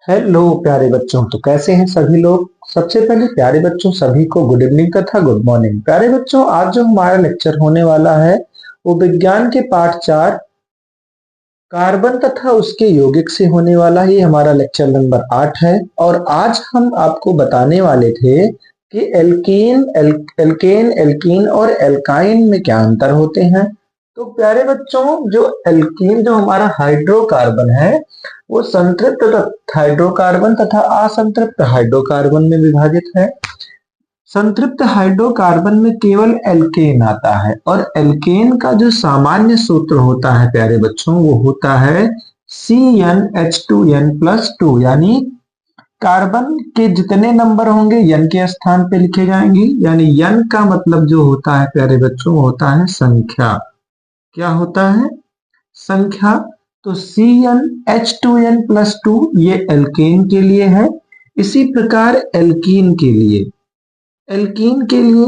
Hello प्यारे बच्चों। तो कैसे हैं सभी लोग। सबसे पहले प्यारे बच्चों सभी को गुड इवनिंग तथा गुड मॉर्निंग। प्यारे बच्चों आज जो हमारा लेक्चर होने वाला है वो विज्ञान के पाठ 4 कार्बन तथा उसके यौगिक से होने वाला है। ये हमारा लेक्चर नंबर 8 है और आज हम आपको बताने वाले थे कि एल्केन एल्कीन और एल्काइन में क्या अंतर होते हैं। तो प्यारे बच्चों जो एल्कीन जो हमारा हाइड्रोकार्बन है वो संतृप्त हाइड्रोकार्बन तथा असंतृप्त हाइड्रोकार्बन में विभाजित है। संतृप्त हाइड्रोकार्बन में केवल एल्केन आता है और एल्केन का जो सामान्य सूत्र होता है प्यारे बच्चों वो होता है CnH2n+2, यानी कार्बन के जितने नंबर होंगे n के स्थान पे लिखे जाएंगे। यानी n का मतलब जो होता है प्यारे बच्चों वो होता है संख्या। क्या होता है? संख्या। तो CnH2n+2 ये एल्केन के लिए है। इसी प्रकार एल्कीन के लिए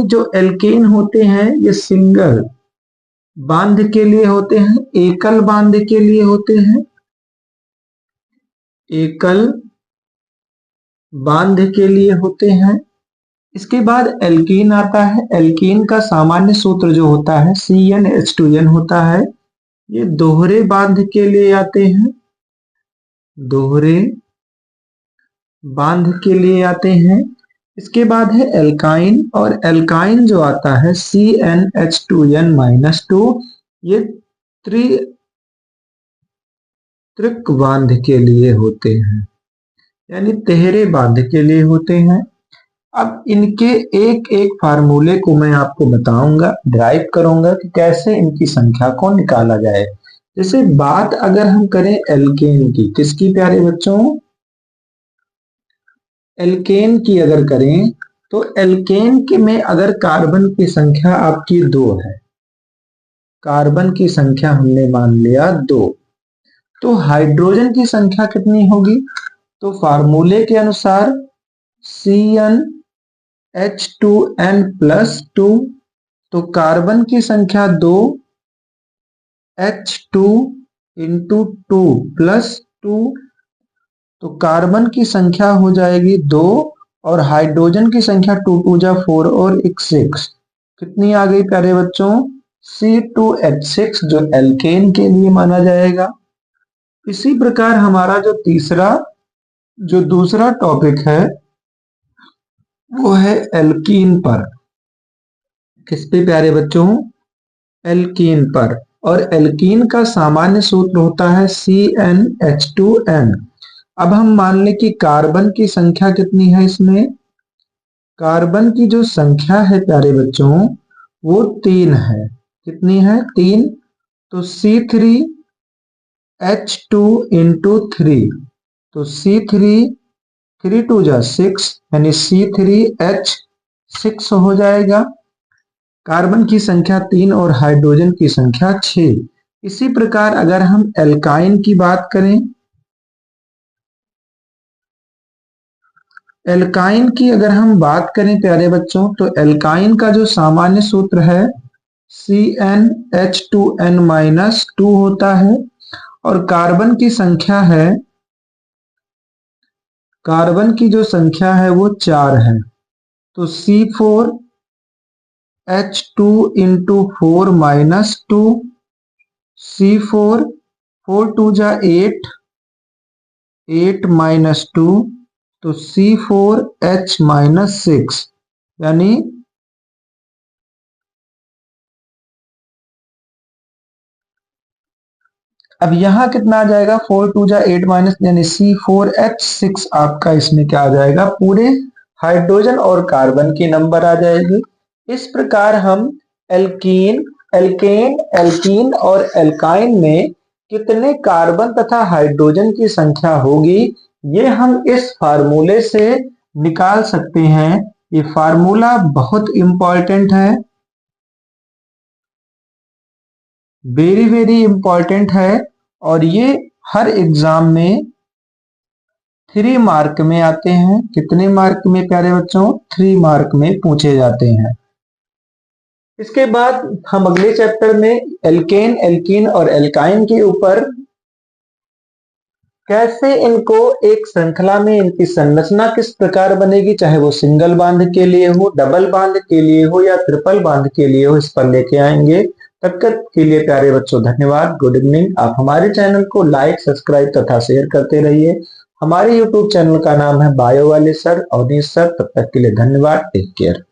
जो एल्केन होते हैं ये सिंगल बांध के लिए होते हैं, एकल बांध के लिए होते हैं, एकल बांध के लिए होते हैं। इसके बाद एल्कीन आता है। एल्कीन का सामान्य सूत्र जो होता है CnH2n होता है। ये दोहरे बांध के लिए आते हैं, दोहरे बांध के लिए आते हैं। इसके बाद है एल्काइन और एल्काइन जो आता है CnH2n-2 ये त्रिक बांध के लिए होते हैं, यानी तिहरे बांध के लिए होते हैं। अब इनके एक एक फार्मूले को मैं आपको बताऊंगा, ड्राइव करूंगा कि कैसे इनकी संख्या को निकाला जाए। जैसे बात अगर हम करें एल्केन की, किसकी प्यारे बच्चों? एल्केन की अगर करें तो एल्केन के में अगर कार्बन की संख्या आपकी 2 है, कार्बन की संख्या हमने मान लिया 2, तो हाइड्रोजन की संख्या कितनी होगी? तो फार्मूले के अनुसार CnH2n+2, तो कार्बन की संख्या 2, H2 इंटू 2 प्लस 2, तो कार्बन की संख्या हो जाएगी 2 और हाइड्रोजन की संख्या 2 2 जा 4 और 1 6। कितनी आ गई प्यारे बच्चों? C2H6 जो एल्केन के लिए माना जाएगा। इसी प्रकार हमारा जो दूसरा टॉपिक है वो है एल्कीन पर। किस पे प्यारे बच्चों? एल्कीन पर। और एल्कीन का सामान्य सूत्र होता है CnH2n। अब हम मान लें कि कार्बन की संख्या कितनी है इसमें? कार्बन की जो संख्या है प्यारे बच्चों वो 3 है। कितनी है? 3। तो C3H2 इंटू 3, तो C3 3 2 जा 6, यानी C3H6 हो जाएगा। कार्बन की संख्या 3 और हाइड्रोजन की संख्या 6। इसी प्रकार अगर हम एल्काइन की बात करें, एल्काइन की अगर हम बात करें प्यारे बच्चों तो एल्काइन का जो सामान्य सूत्र है CnH2n-2 होता है और कार्बन की जो संख्या है वो 4 है। तो C4H2 इंटू 4-2, C4 4 2 जा 8, 8-2, तो C4H-6, यानी अब यहां कितना आ जाएगा? 4 2 जा 8 माइनस, यानी C4H6 आपका इसमें क्या आ जाएगा? पूरे हाइड्रोजन और कार्बन की नंबर आ जाएगी। इस प्रकार हम एल्कीन एल्केन एल्कीन और एल्काइन में कितने कार्बन तथा हाइड्रोजन की संख्या होगी ये हम इस फार्मूले से निकाल सकते हैं। ये फार्मूला बहुत इंपॉर्टेंट है, वेरी वेरी इंपॉर्टेंट है और ये हर एग्जाम में 3 मार्क में आते हैं। कितने मार्क में प्यारे बच्चों? 3 मार्क में पूछे जाते हैं। इसके बाद हम अगले चैप्टर में एल्केन एल्कीन और एल्काइन के ऊपर कैसे इनको एक श्रृंखला में इनकी संरचना किस प्रकार बनेगी, चाहे वो सिंगल बांध के लिए हो, डबल बांध के लिए हो या ट्रिपल बांध के लिए हो, इस पर लेके आएंगे। तब तक के लिए प्यारे बच्चों धन्यवाद, गुड इवनिंग। आप हमारे चैनल को लाइक, सब्सक्राइब तथा शेयर करते रहिए। हमारे यूट्यूब चैनल का नाम है बायो वाले सर, अवनीश सर। तब तक के लिए धन्यवाद, टेक केयर।